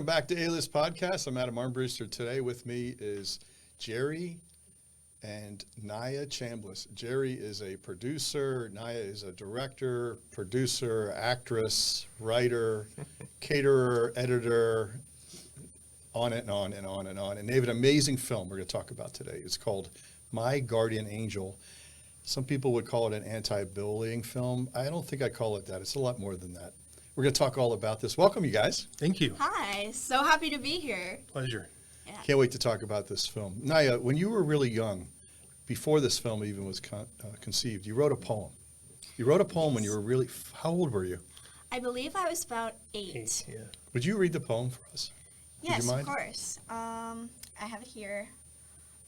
back to A-List Podcast. I'm Adam Armbruster. Today with me is Jerry and Naya Chambless. Jerry is a producer. Naya is a director, producer, actress, writer, caterer, editor, on and on and on and on. And they have an amazing film we're going to talk about today. It's called My Guardian Angel. Some people would call it an anti-bullying film. I don't think I'd call it that. It's a lot more than that. We're going to talk all about this. Welcome, you guys. Thank you. Hi. So happy to be here. Pleasure. Yeah. Can't wait to talk about this film. Naya, when you were really young, before this film even was conceived, you wrote a poem. You wrote a poem when you were really, how old were you? I believe I was about 8. Yeah. Would you read the poem for us? Yes, of course. I have it here.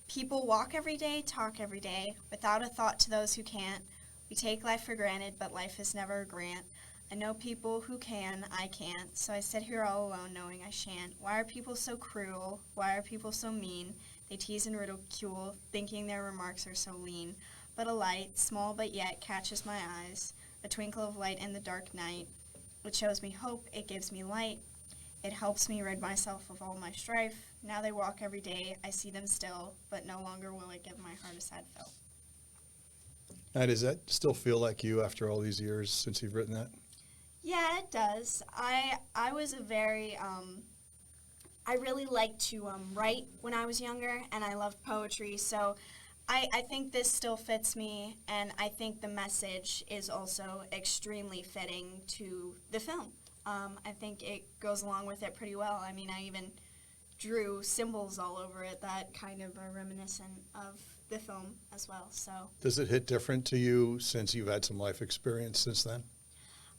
People walk every day, talk every day, without a thought to those who can't. We take life for granted, but life is never a grant. I know people who can, I can't, so I sit here all alone knowing I shan't. Why are people so cruel? Why are people so mean? They tease and ridicule, thinking their remarks are so lean. But a light, small but yet, catches my eyes, a twinkle of light in the dark night. It shows me hope, it gives me light. It helps me rid myself of all my strife. Now they walk every day, I see them still, but no longer will it give my heart a sad fill. Now, does that still feel like you after all these years since you've written that? Yeah, it does. I was a very, I really liked to write when I was younger, and I loved poetry, so I think this still fits me, and I think the message is also extremely fitting to the film. I think it goes along with it pretty well. I mean, I even drew symbols all over it that kind of are reminiscent of the film as well. So, Does it hit different to you since you've had some life experience since then?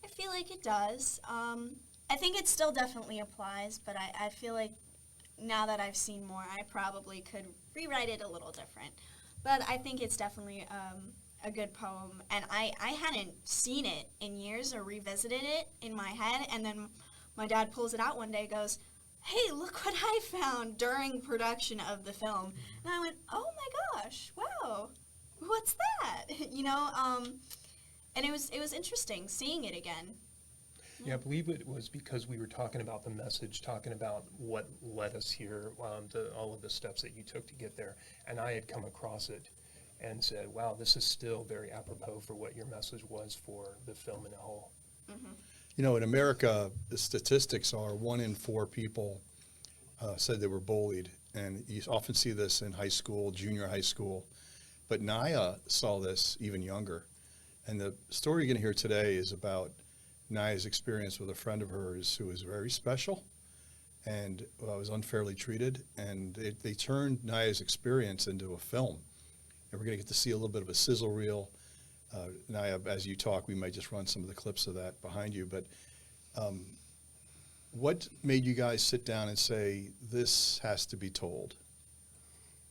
I feel like it does. I think it still definitely applies, but I feel like now that I've seen more, I probably could rewrite it a little different. But I think it's definitely a good poem, and I hadn't seen it in years or revisited it in my head, and then my dad pulls it out one day, goes, "Hey, look what I found during production of the film." And I went, "Oh my gosh, wow, what's that?" And it was interesting seeing it again. Yeah, I believe it was because we were talking about the message, talking about what led us here, all of the steps that you took to get there. And I had come across it and said, wow, this is still very apropos for what your message was for the film in a whole. Mm-hmm. You know, in America, the statistics are 1 in 4 people said they were bullied. And you often see this in high school, junior high school. But Naya saw this even younger. And the story you're going to hear today is about Naya's experience with a friend of hers who was very special and was unfairly treated. And they turned Naya's experience into a film. And we're going to get to see a little bit of a sizzle reel. Naya, as you talk, we might just run some of the clips of that behind you. But what made you guys sit down and say, this has to be told?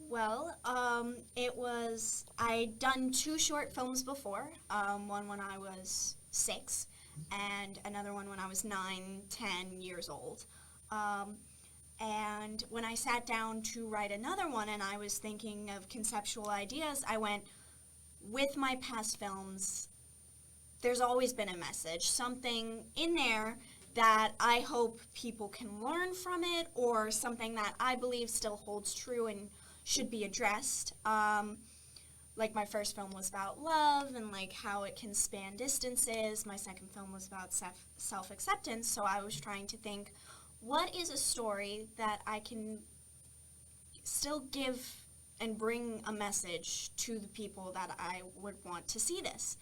Well, I'd done 2 short films before, one when I was 6 and another one when I was 9, 10 years old. And when I sat down to write another one and I was thinking of conceptual ideas, I went, with my past films, there's always been a message, something in there that I hope people can learn from it, or something that I believe still holds true and should be addressed. Like my first film was about love and like how it can span distances. My second film was about self-acceptance. So I was trying to think, what is a story that I can still give and bring a message to the people that I would want to see this?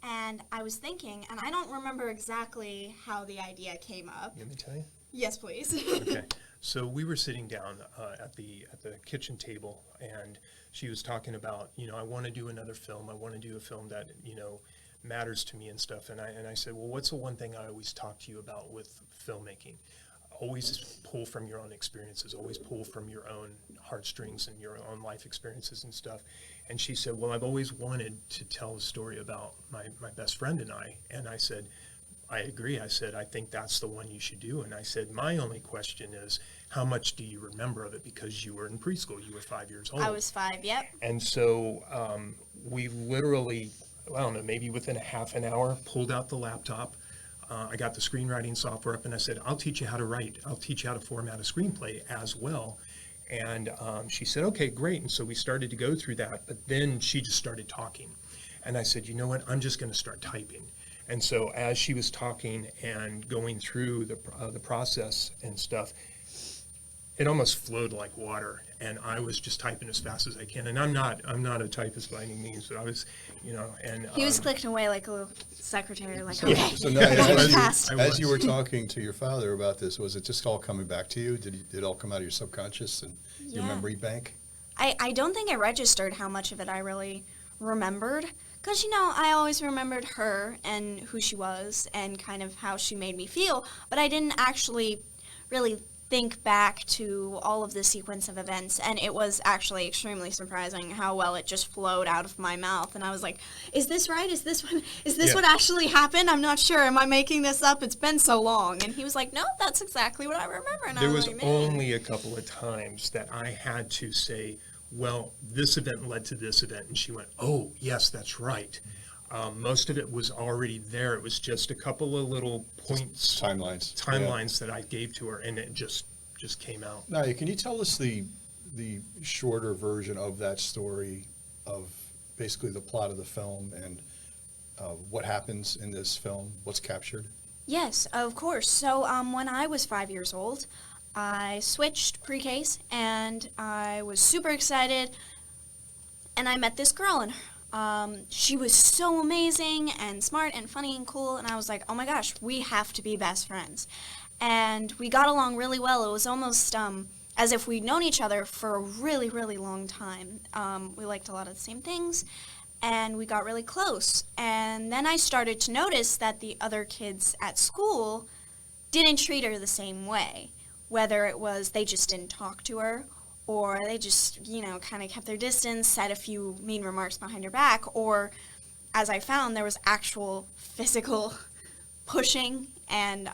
And I was thinking, and I don't remember exactly how the idea came up. Let me tell you. Yes, please. Okay. So we were sitting down at the kitchen table, and she was talking about, I want to do another film. I want to do a film that, matters to me and stuff. And I said, well, what's the one thing I always talk to you about with filmmaking? Always pull from your own experiences. Always pull from your own heartstrings and your own life experiences and stuff. And she said, well, I've always wanted to tell a story about my best friend and I. And I said, I agree. I said, I think that's the one you should do. And I said, my only question is, how much do you remember of it? Because you were in preschool. You were 5 years old. I was 5, yep. And so we literally, I don't know, maybe within a half an hour, pulled out the laptop, I got the screenwriting software up, and I said, I'll teach you how to write. I'll teach you how to format a screenplay as well. And she said, okay, great. And so we started to go through that, but then she just started talking. And I said, you know what, I'm just going to start typing. And so as she was talking and going through the process and stuff, it almost flowed like water, and I was just typing as fast as I can. And I'm not a typist by any means, but I was, and He was clicking away like a little secretary, like, So, okay, so now, fast. as you were talking to your father about this, was it just all coming back to you? Did it all come out of your subconscious and your Yeah. memory bank? I don't think I registered how much of it I really remembered. Because, I always remembered her and who she was and kind of how she made me feel. But I didn't actually really think back to all of the sequence of events. And it was actually extremely surprising how well it just flowed out of my mouth. And I was like, is this right? Is this Yeah. what actually happened? I'm not sure. Am I making this up? It's been so long. And he was like, no, that's exactly what I remember. And there I was like, man. only a couple of times that I had to say, well, this event led to this event. And she went, oh, yes, that's right. Most of it was already there. It was just a couple of little points, Timelines. that I gave to her, and it just came out. Now, can you tell us the shorter version of that story, of basically the plot of the film and what happens in this film, what's captured? Yes, of course. So when I was 5 years old, I switched pre-Ks, and I was super excited, and I met this girl, and she was so amazing and smart and funny and cool, and I was like, oh my gosh, we have to be best friends. And we got along really well. It was almost as if we'd known each other for a really, really long time. We liked a lot of the same things, and we got really close. And then I started to notice that the other kids at school didn't treat her the same way, whether it was they just didn't talk to her, or they just, kind of kept their distance, said a few mean remarks behind her back, or, as I found, there was actual physical pushing and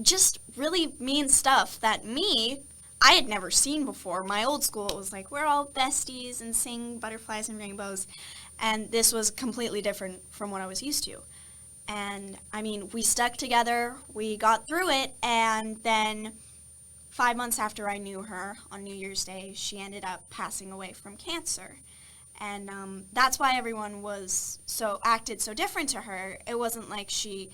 just really mean stuff that I had never seen before. My old school, it was like, we're all besties and sing butterflies and rainbows, and this was completely different from what I was used to. And, we stuck together, we got through it, and then 5 months after I knew her, on New Year's Day, she ended up passing away from cancer. And that's why everyone acted so different to her. It wasn't like she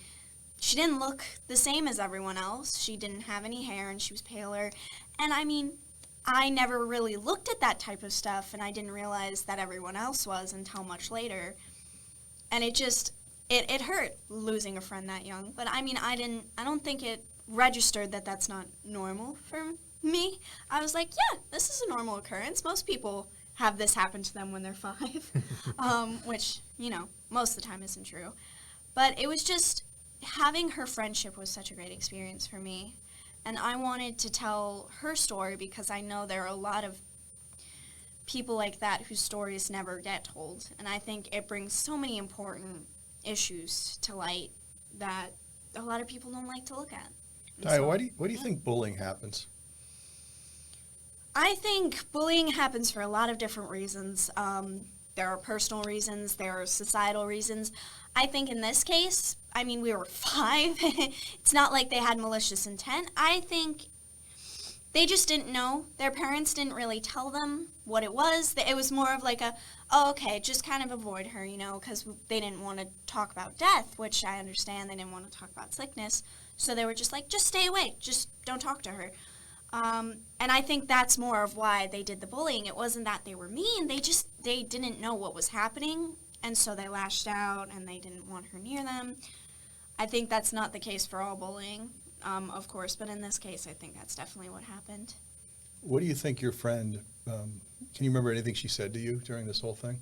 didn't look the same as everyone else. She didn't have any hair, and she was paler. And I never really looked at that type of stuff, and I didn't realize that everyone else was until much later. And it hurt losing a friend that young. But I don't think it registered that that's not normal for me. I was like, yeah, this is a normal occurrence. Most people have this happen to them when they're 5, which, most of the time isn't true. But it was just, having her friendship was such a great experience for me. And I wanted to tell her story because I know there are a lot of people like that whose stories never get told. And I think it brings so many important issues to light that a lot of people don't like to look at. Ty, why do you think bullying happens? I think bullying happens for a lot of different reasons. There are personal reasons, there are societal reasons. I think in this case, we were 5. It's not like they had malicious intent. I think they just didn't know. Their parents didn't really tell them what it was. It was more of like okay, just kind of avoid her, because they didn't want to talk about death, which I understand. They didn't want to talk about sickness. So they were just like, just stay away. Just don't talk to her. And I think that's more of why they did the bullying. It wasn't that they were mean. They didn't know what was happening, and so they lashed out, and they didn't want her near them. I think that's not the case for all bullying, of course, but in this case, I think that's definitely what happened. What do you think your friend, can you remember anything she said to you during this whole thing?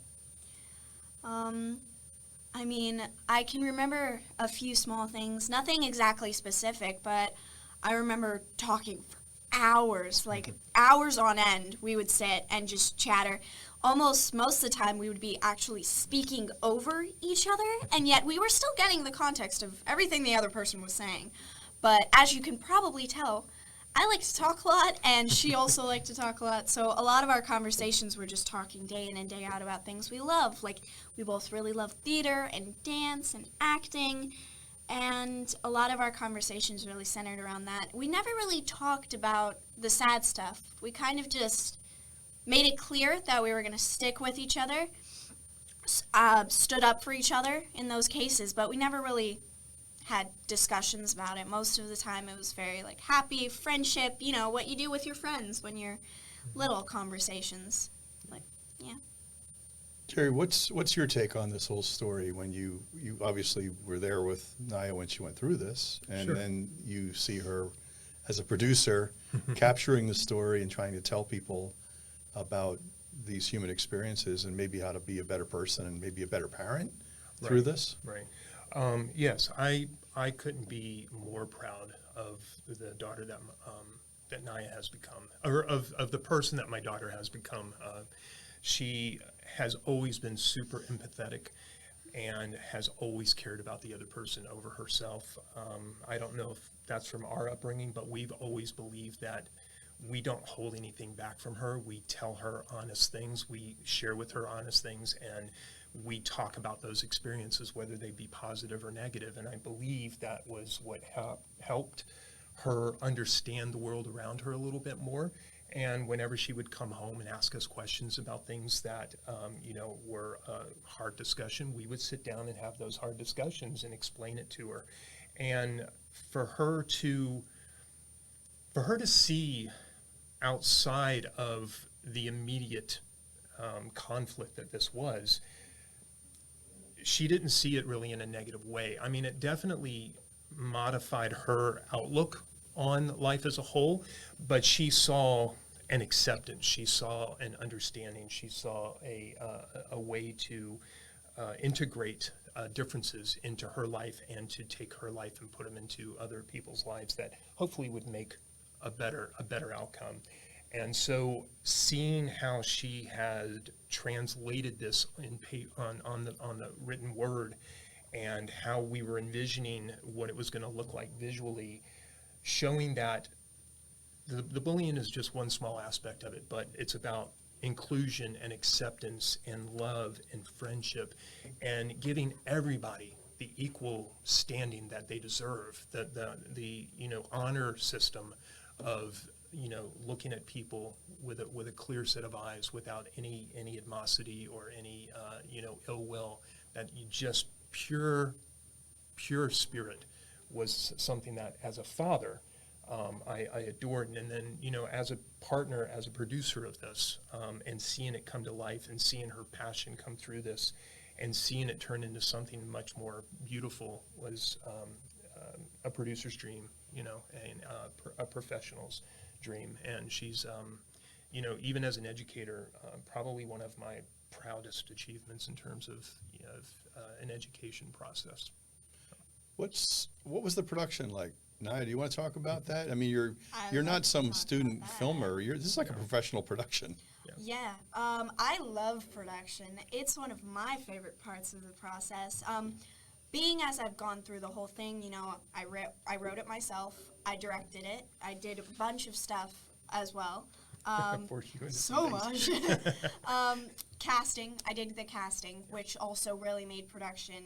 I can remember a few small things, nothing exactly specific, but I remember talking for hours, like hours on end. We would sit and just chatter. Almost most of the time we would be actually speaking over each other, and yet we were still getting the context of everything the other person was saying. But as you can probably tell, I like to talk a lot, and she also liked to talk a lot. So a lot of our conversations were just talking day in and day out about things we love. Like, we both really love theater and dance and acting. And a lot of our conversations really centered around that. We never really talked about the sad stuff. We kind of just made it clear that we were going to stick with each other, stood up for each other in those cases, but we never really had discussions about it. Most of the time it was very like happy friendship, you know, what you do with your friends when you're little conversations. Like, yeah. Jerry, what's your take on this whole story when you obviously were there with Naya when she went through this, and Sure. then you see her as a producer capturing the story and trying to tell people about these human experiences and maybe how to be a better person and maybe a better parent through Right. this? Right. Yes, I couldn't be more proud of the daughter that Naya has become, or of the person that my daughter has become. She has always been super empathetic and has always cared about the other person over herself. I don't know if that's from our upbringing, but we've always believed that we don't hold anything back from her. We tell her honest things. We share with her honest things, and we talk about those experiences, whether they be positive or negative. And I believe that was what helped her understand the world around her a little bit more. And whenever she would come home and ask us questions about things that, were a hard discussion, we would sit down and have those hard discussions and explain it to her. And for her to see outside of the immediate conflict that this was, she didn't see it really in a negative way. I mean, it definitely modified her outlook on life as a whole, but she saw an acceptance, she saw an understanding, she saw a way to integrate differences into her life and to take her life and put them into other people's lives that hopefully would make a better outcome. And so seeing how she had translated this on the written word, and how we were envisioning what it was going to look like visually, showing that the bullying is just one small aspect of it, but it's about inclusion and acceptance and love and friendship and giving everybody the equal standing that they deserve, the honor system of looking at people with a clear set of eyes without any animosity or any ill will, that you just pure spirit was something that as a father I adored. And then as a partner, as a producer of this, and seeing it come to life and seeing her passion come through this and seeing it turn into something much more beautiful was a producer's dream, and a professional's dream. And she's even as an educator, probably one of my proudest achievements in terms of an education process. What was the production like? Naya, do you want to talk about that? I mean, you're love not to some talk student about that. filmer. This is like a professional production. Yeah, I love production. It's one of my favorite parts of the process. Being as I've gone through the whole thing, I wrote it myself. I directed it. I did a bunch of stuff as well. So much. Casting. I did the casting, which also really made production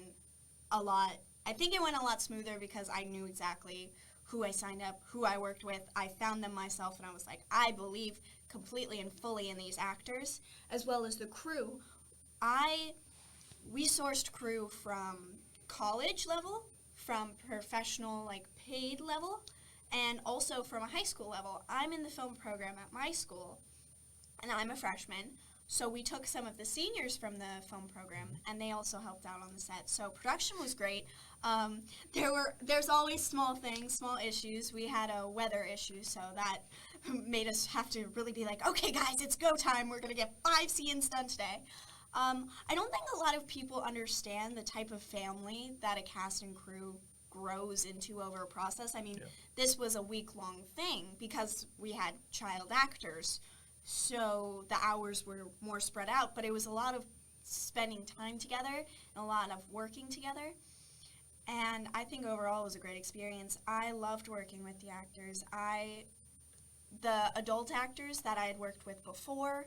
a lot. I think it went a lot smoother because I knew exactly who I signed up, who I worked with. I found them myself, and I was like, I believe completely and fully in these actors, as well as the crew. We sourced crew from college level, from professional, paid level, and also from a high school level. I'm in the film program at my school, and I'm a freshman. So we took some of the seniors from the film program, and they also helped out on the set. So production was great. There's always small things, small issues. We had a weather issue, so that made us have to really be like, okay, guys, it's go time. We're going to get 5 scenes done today. I don't think a lot of people understand the type of family that a cast and crew grows into over a process. I mean, This was a week-long thing because we had child actors. So the hours were more spread out, but it was a lot of spending time together and a lot of working together. And I think overall it was a great experience. I loved working with the actors. The adult actors that I had worked with before,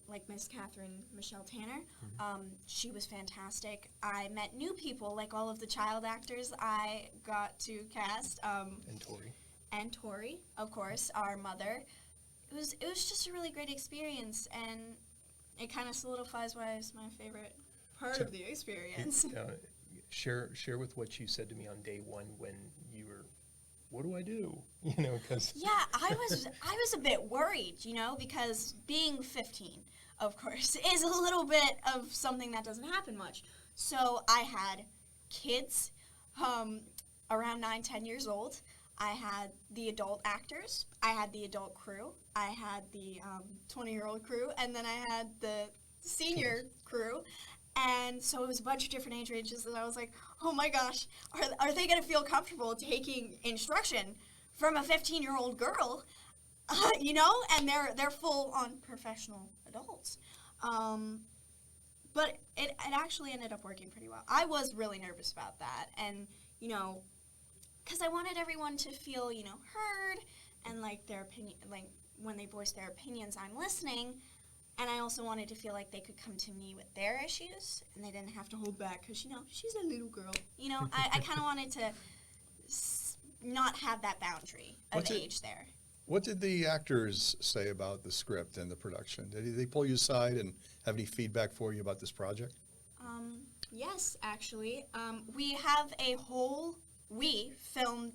like Miss Catherine Michelle Tanner. She was fantastic. I met new people, like all of the child actors I got to cast. And Tori. And Tori, of course, our mother. It was just a really great experience, and it kind of solidifies why it's my favorite part of the experience. Share with what you said to me on day one when you were, what do I do? You know, because Yeah, I was a bit worried, you know, because being 15, of course, is a little bit of something that doesn't happen much. So I had kids around 9, 10 years old. I had the adult actors. I had the adult crew. I had the 20-year-old crew. And then I had the senior crew. And so it was a bunch of different age ranges, and I was like, oh my gosh, are they going to feel comfortable taking instruction from a 15-year-old girl, you know? And they're full-on professional adults. But it actually ended up working pretty well. I was really nervous about that, and, you know, because I wanted everyone to feel, you know, heard, and, like, their opinion, like, when they voice their opinions, I'm listening. And I also wanted to feel like they could come to me with their issues, and they didn't have to hold back because, you know, she's a little girl. You know, I kind of wanted to not have that boundary of age there. What did the actors say about the script and the production? Did they pull you aside and have any feedback for you about this project? Yes, actually. We filmed,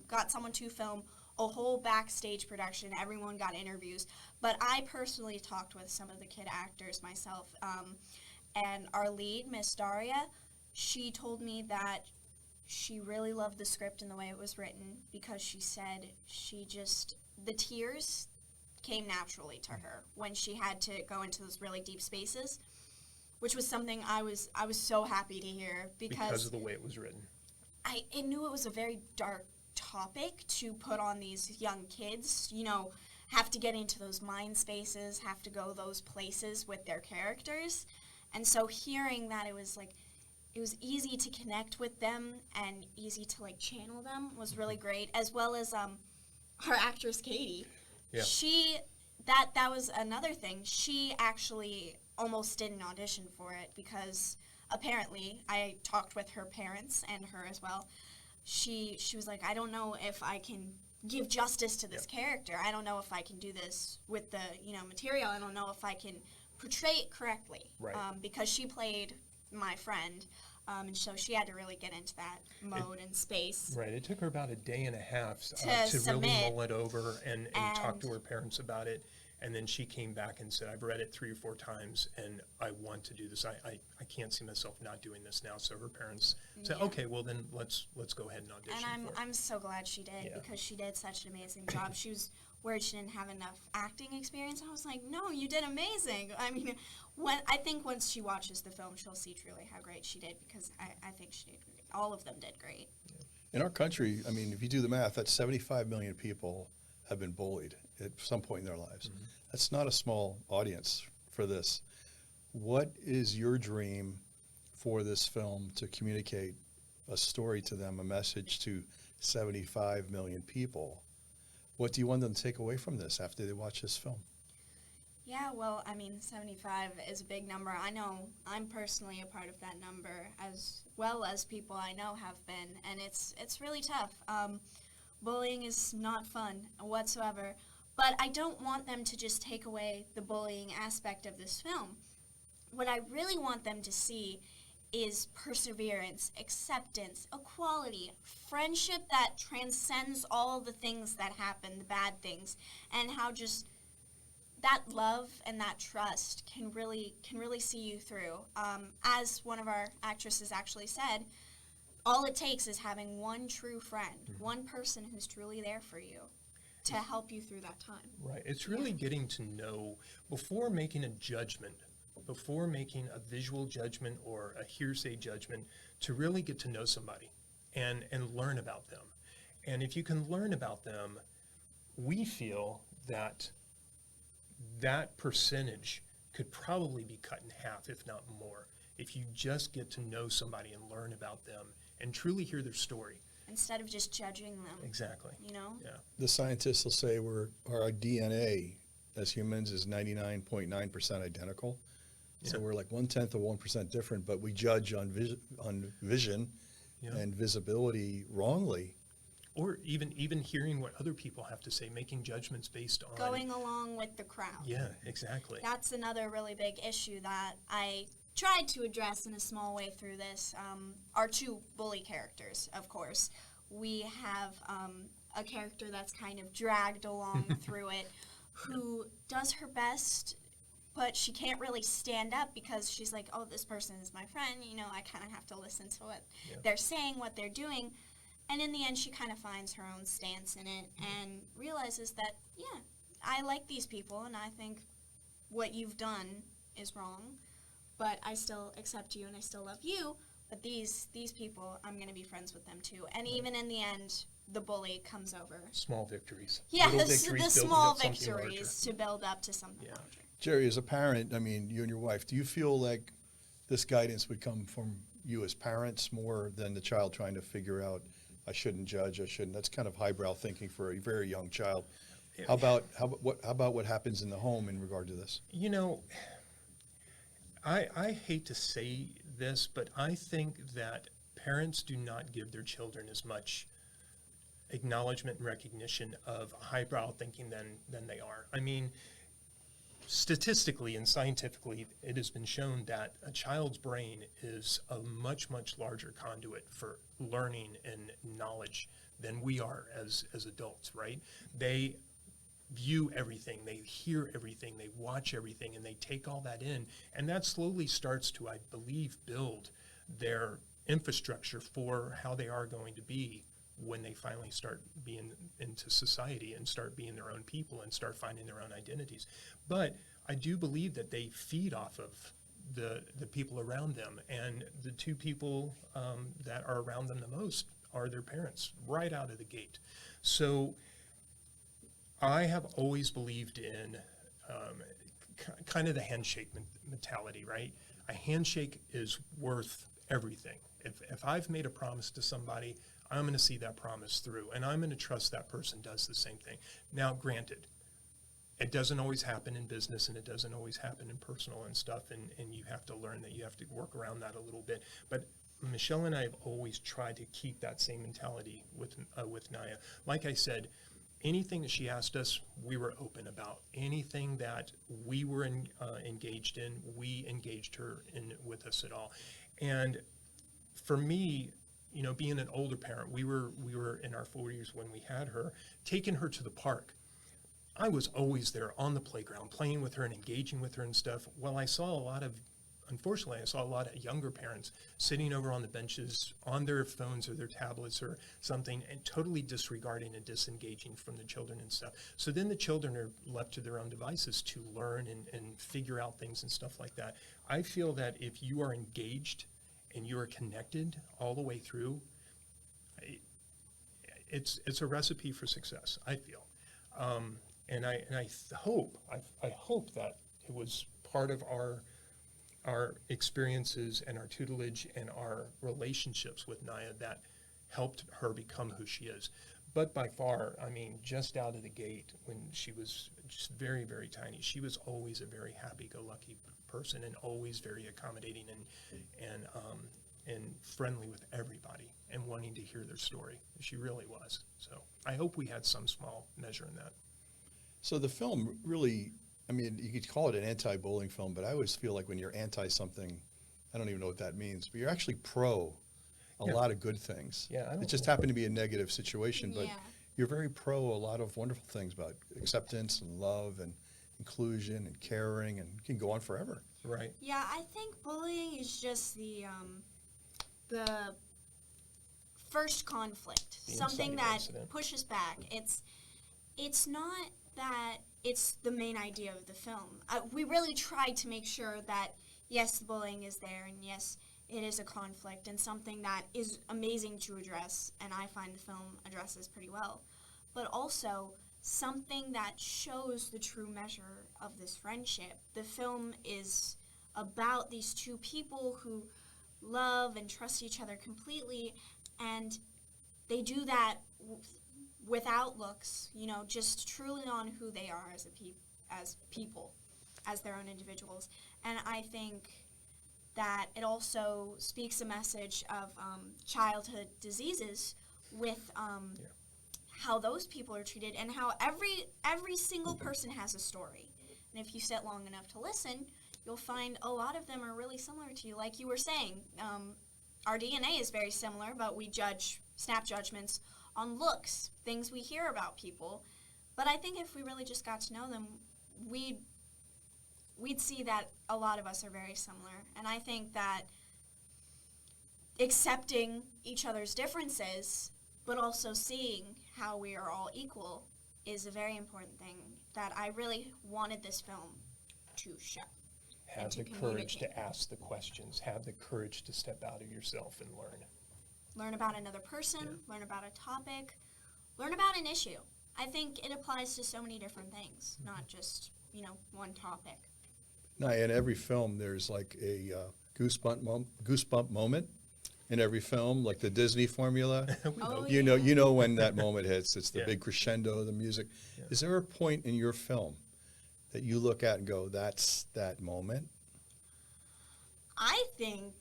got someone to film a whole backstage production. Everyone got interviews. But I personally talked with some of the kid actors myself. And our lead, Miss Daria, she told me that she really loved the script and the way it was written, because she said the tears came naturally to her when she had to go into those really deep spaces, which was something I was so happy to hear, because of the way it was written. I knew it was a very dark topic to put on these young kids, you know, have to get into those mind spaces, have to go those places with their characters. And so hearing that it was easy to connect with them and easy to, like, channel them was really great, as well as our actress Katie. Yeah. That was another thing. She actually almost didn't audition for it because apparently I talked with her parents and her as well. She was like, I don't know if I can give justice to this character. I don't know if I can do this with the, you know, material. I don't know if I can portray it correctly. Right. Because she played my friend, and so she had to really get into that mode and space. Right. It took her about a day and a half to really submit. mull it over and talk to her parents about it. And then she came back and said, I've read it 3 or 4 times, and I want to do this. I can't see myself not doing this now. So her parents said, okay, well, then let's go ahead and audition And for it. I'm so glad she did, because she did such an amazing job. She was worried she didn't have enough acting experience. I was like, no, you did amazing. I mean, I think once she watches the film, she'll see truly how great she did, because I think she did great. All of them did great. In our country, I mean, if you do the math, that's 75 million people have been bullied at some point in their lives. Mm-hmm. That's not a small audience for this. What is your dream for this film to communicate a story to them, a message to 75 million people? What do you want them to take away from this after they watch this film? Yeah, well, I mean, 75 is a big number. I know I'm personally a part of that number, as well as people I know have been, and it's really tough. Bullying is not fun whatsoever, but I don't want them to just take away the bullying aspect of this film. What I really want them to see is perseverance, acceptance, equality, friendship that transcends all the things that happen, the bad things, and how just that love and that trust can really see you through. As one of our actresses actually said, all it takes is having one true friend, one person who's truly there for you to help you through that time. Right. It's really getting to know, before making a judgment, before making a visual judgment or a hearsay judgment, to really get to know somebody and learn about them. And if you can learn about them, we feel that that percentage could probably be cut in half, if not more, if you just get to know somebody and learn about them and truly hear their story. Instead of just judging them. Exactly. You know? Yeah. The scientists will say our DNA as humans is 99.9% identical. So Yeah. we're like 1/10 of 1% different, but we judge on vision Yeah. and visibility wrongly. Or even hearing what other people have to say, making judgments based on Going along with the crowd. Yeah, exactly. That's another really big issue that I tried to address in a small way through this. Our two bully characters, of course. We have a character that's kind of dragged along through it, who does her best, but she can't really stand up because she's like, oh, this person is my friend. I kind of have to listen to what they're saying, what they're doing. And in the end, she kind of finds her own stance in it and realizes that, yeah, I like these people, and I think what you've done is wrong, but I still accept you and I still love you. But these people, I'm going to be friends with them too. And even in the end, the bully comes over. Small victories. Yeah, Little the victories building small up something larger. victories to build up to something Yeah. larger. Jerry, as a parent, I mean, you and your wife, do you feel like this guidance would come from you as parents more than the child trying to figure out, I shouldn't judge, I shouldn't? That's kind of highbrow thinking for a very young child. How about what happens in the home in regard to this? I hate to say this, but I think that parents do not give their children as much acknowledgement and recognition of highbrow thinking than they are. I mean, statistically and scientifically, it has been shown that a child's brain is a much, much larger conduit for learning and knowledge than we are as adults, right? They view everything, they hear everything, they watch everything, and they take all that in. And that slowly starts to, I believe, build their infrastructure for how they are going to be when they finally start being into society and start being their own people and start finding their own identities. But I do believe that they feed off of the people around them, and the two people that are around them the most are their parents right out of the gate. So I have always believed in kind of the handshake mentality, right? A handshake is worth everything. If I've made a promise to somebody, I'm going to see that promise through, and I'm going to trust that person does the same thing. Now, granted, it doesn't always happen in business, and it doesn't always happen in personal and stuff, and you have to learn that you have to work around that a little bit. But Michelle and I have always tried to keep that same mentality with Naya. Like I said, anything that she asked us, we were open about. Anything that we were engaged in, we engaged her in with us at all. And for me, being an older parent, we were in our 40s when we had her, taking her to the park. I was always there on the playground, playing with her and engaging with her and stuff. Well, unfortunately, I saw a lot of younger parents sitting over on the benches on their phones or their tablets or something and totally disregarding and disengaging from the children and stuff. So then the children are left to their own devices to learn and figure out things and stuff like that. I feel that if you are engaged and you are connected all the way through, it's a recipe for success, I feel. And I hope that it was part of our experiences and our tutelage and our relationships with Naya that helped her become who she is. But by far, I mean, just out of the gate, when she was just very, very tiny, she was always a very happy-go-lucky person and always very accommodating and friendly with everybody and wanting to hear their story. She really was. So I hope we had some small measure in that. So the film really, I mean, you could call it an anti-bullying film, but I always feel like when you're anti-something, I don't even know what that means, but you're actually pro a lot of good things. Yeah, it just happened to be a negative situation, but Yeah. you're very pro a lot of wonderful things about acceptance and love and inclusion and caring, and you can go on forever. Right. Yeah, I think bullying is just the first conflict, The something inciting that incident. pushes back. It's not that it's the main idea of the film. We really tried to make sure that, yes, the bullying is there, and yes, it is a conflict and something that is amazing to address, and I find the film addresses pretty well. But also something that shows the true measure of this friendship. The film is about these two people who love and trust each other completely, and they do that without looks, just truly on who they are as people, as their own individuals. And I think that it also speaks a message of childhood diseases with how those people are treated, and how every single person has a story. And if you sit long enough to listen, you'll find a lot of them are really similar to you. Like you were saying, our DNA is very similar, but we snap judgments on looks, things we hear about people. But I think if we really just got to know them, we'd see that a lot of us are very similar. And I think that accepting each other's differences, but also seeing how we are all equal, is a very important thing that I really wanted this film to show. Have the courage to ask the questions. Have the courage to step out of yourself and learn. Learn about another person, learn about a topic, learn about an issue. I think it applies to so many different things, not just, one topic. Now, in every film, there's like a goosebump moment in every film, like the Disney formula. You know when that moment hits. It's the big crescendo of the music. Yeah. Is there a point in your film that you look at and go, that's that moment? I think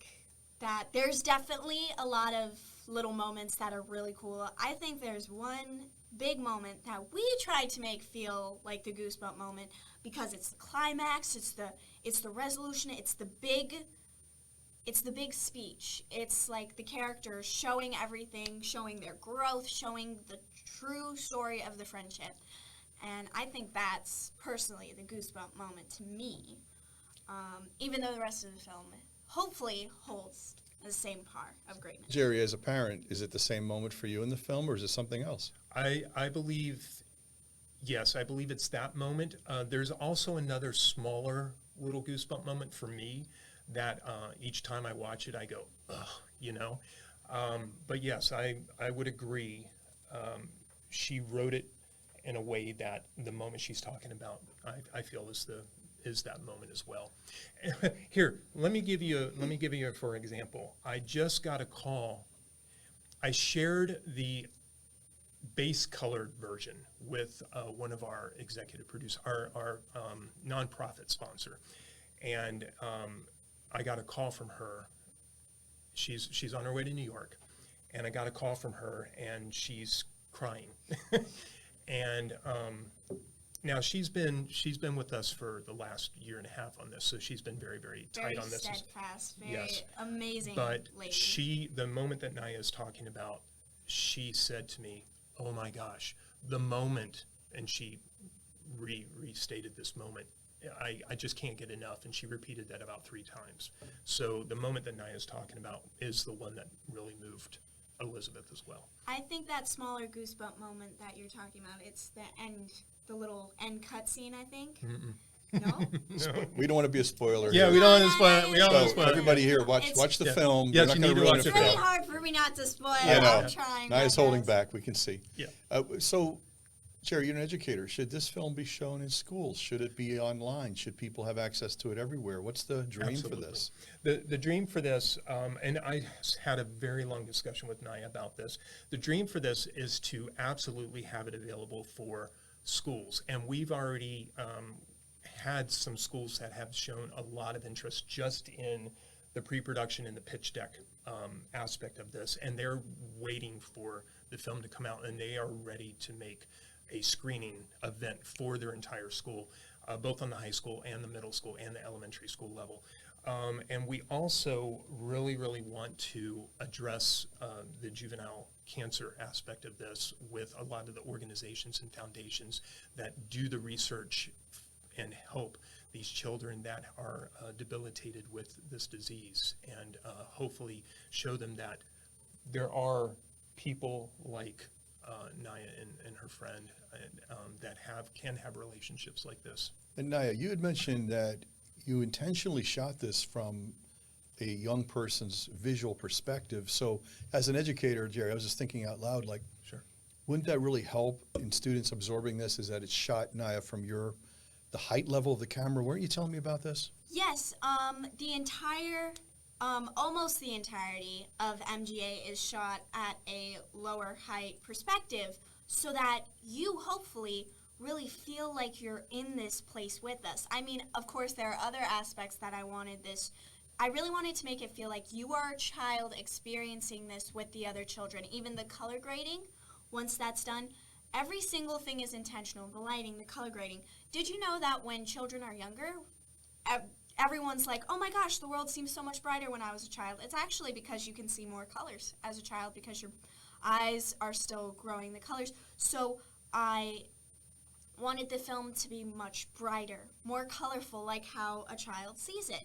that there's definitely a lot of little moments that are really cool. I think there's one big moment that we tried to make feel like the goosebump moment, because it's the climax, it's the resolution, it's the big speech. It's like the characters showing everything, showing their growth, showing the true story of the friendship. And I think that's personally the goosebump moment to me, even though the rest of the film hopefully holds the same par of greatness. Jerry, as a parent, is it the same moment for you in the film, or is it something else? I believe, yes, I believe it's that moment. There's also another smaller little goosebump moment for me that each time I watch it, I go, ugh, but yes, I would agree. She wrote it in a way that the moment she's talking about, I feel is that moment as well. Here, let me give you for example. I just got a call. I shared the base colored version with one of our executive producers, our nonprofit sponsor, and I got a call from her. She's on her way to New York, and I got a call from her, and she's crying. And now she's been with us for the last year and a half on this, so she's been very, very tight on this. Very steadfast, very yes. amazing but lady. The moment that Naya is talking about, she said to me, "Oh my gosh, the moment," and she restated this moment. I just can't get enough, and she repeated that about 3 times. So the moment that Naya's talking about is the one that really moved Elizabeth as well. I think that smaller goosebump moment that you're talking about, it's the little end cutscene, I think. No? No. We don't want to be a spoiler. Yeah, here. we don't want to spoil it. We don't want to So spoil it. everybody here, watch the film. Yes, We're you not need gonna to ruin watch it the It's for really you. hard for me not to spoil. I know. I'm trying. Naya's my holding best. back. We can see. Yeah. So, Jerry, you're an educator. Should this film be shown in schools? Should it be online? Should people have access to it everywhere? What's the dream for this? The dream for this, and I had a very long discussion with Naya about this. The dream for this is to absolutely have it available for schools, and we've already had some schools that have shown a lot of interest just in the pre-production and the pitch deck aspect of this, and they're waiting for the film to come out, and they are ready to make a screening event for their entire school, both on the high school and the middle school and the elementary school level. And we also really, really want to address the juvenile cancer aspect of this with a lot of the organizations and foundations that do the research and help these children that are debilitated with this disease, and hopefully show them that there are people like Naya and her friend that can have relationships like this. And Naya, you had mentioned that you intentionally shot this from a young person's visual perspective. So as an educator, Jerry, I was just thinking out loud, like, Sure. Wouldn't that really help in students absorbing this, is that it's shot, Naya, from the height level of the camera? Weren't you telling me about this? Yes, almost the entirety of MGA is shot at a lower height perspective, so that you hopefully really feel like you're in this place with us. I mean, of course, there are other aspects that I really wanted to make it feel like you are a child experiencing this with the other children. Even the color grading, once that's done, every single thing is intentional. The lighting, the color grading. Did you know that when children are younger, everyone's like, oh my gosh, the world seems so much brighter when I was a child. It's actually because you can see more colors as a child because your eyes are still growing the colors. So I wanted the film to be much brighter, more colorful, like how a child sees it.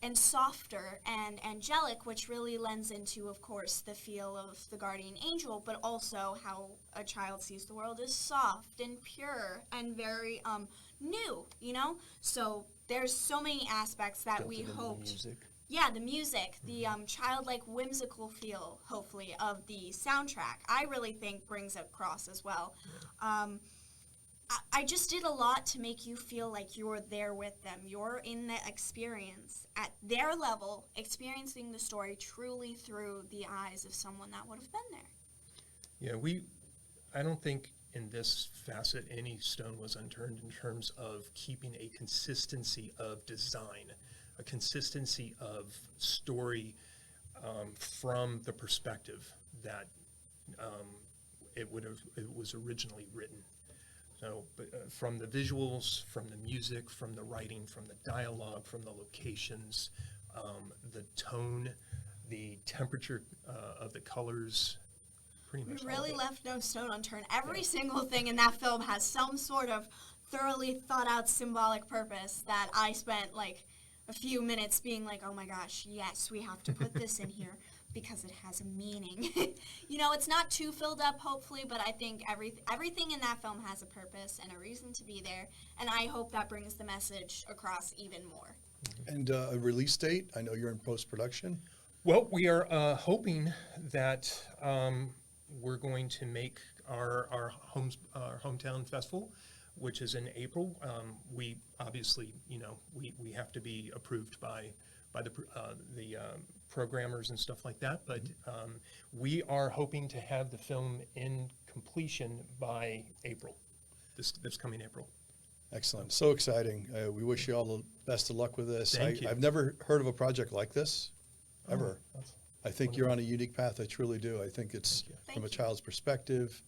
And softer and angelic, which really lends into, of course, the feel of the guardian angel, but also how a child sees the world as soft and pure and very new, you know? So there's so many aspects that we hoped. The music. Yeah, the music, the childlike, whimsical feel, hopefully, of the soundtrack, I really think brings across as well. Yeah. I just did a lot to make you feel like you're there with them. You're in the experience at their level, experiencing the story truly through the eyes of someone that would have been there. Yeah, I don't think in this facet any stone was unturned in terms of keeping a consistency of design, a consistency of story from the perspective that it was originally written. So, from the visuals, from the music, from the writing, from the dialogue, from the locations, the tone, the temperature of the colors, pretty much. We really left no stone unturned. Every single thing in that film has some sort of thoroughly thought out symbolic purpose that I spent like a few minutes being like, oh my gosh, yes, we have to put this in here because it has a meaning. You know, it's not too filled up, hopefully, but I think everything in that film has a purpose and a reason to be there, and I hope that brings the message across even more. And a release date? I know you're in post-production. Well, we are hoping that we're going to make our hometown festival, which is in April. We obviously, you know, we have to be approved by the programmers and stuff like that, but we are hoping to have the film in completion by April, this coming April. Excellent. So exciting. We wish you all the best of luck with this. Thank you. I've never heard of a project like this, ever. I think you're on a unique path. I truly do. I think it's from a child's perspective,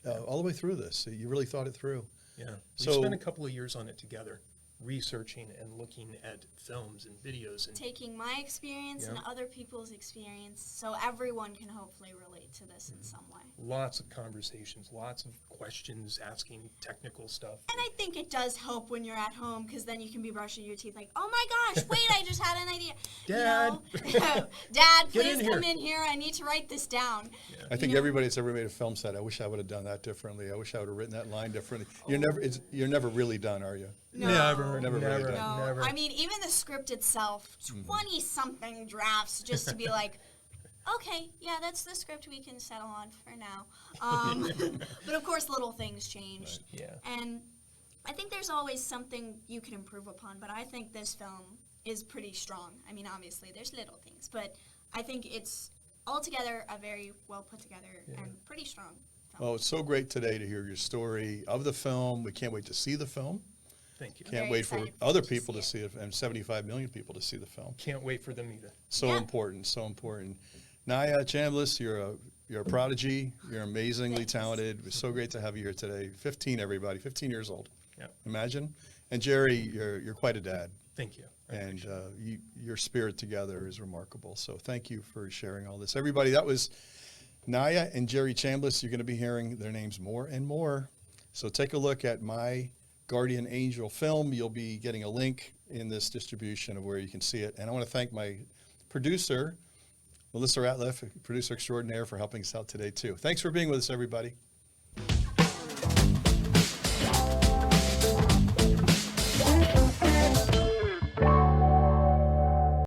all the way through this. You really thought it through. Yeah. We spent a couple of years on it together, researching and looking at films and videos. And taking my experience and other people's experience so everyone can hopefully relate to this in some way. Lots of conversations, lots of questions, asking technical stuff. And I think it does help when you're at home because then you can be brushing your teeth like, oh my gosh, wait, I just had an idea. Dad. You know? Dad, please in come in here. I need to write this down. Yeah. I think everybody that's ever made a film said, I wish I would have done that differently. I wish I would have written that line differently. You're never really done, are you? No. Never really never, done. No. never. I mean, even the script itself, 20-something drafts just to be like, okay, yeah, that's the script we can settle on for now. But of course, little things change. Right, yeah. And I think there's always something you can improve upon, but I think this film is pretty strong. I mean, obviously, there's little things, but I think it's altogether a very well put together and pretty strong film. Well, it's so great today to hear your story of the film. We can't wait to see the film. Thank you. Can't Very wait for excited for other you to people see to see it, and 75 million people to see the film. Can't wait for them either. So Yeah. important, so important. Naya Chambless, you're a prodigy. You're amazingly Thanks. talented. It was so great to have you here today. 15, everybody, 15 years old. Yeah. Imagine. And Jerry, you're quite a dad, Thank you. I and appreciate it. your spirit together is remarkable. So thank you for sharing all this, everybody. That was Naya and Jerry Chambless. You're going to be hearing their names more and more. So take a look at My Guardian Angel film. You'll be getting a link in this distribution of where you can see it. And I want to thank my producer, Melissa Ratliff, producer extraordinaire, for helping us out today too. Thanks for being with us, everybody.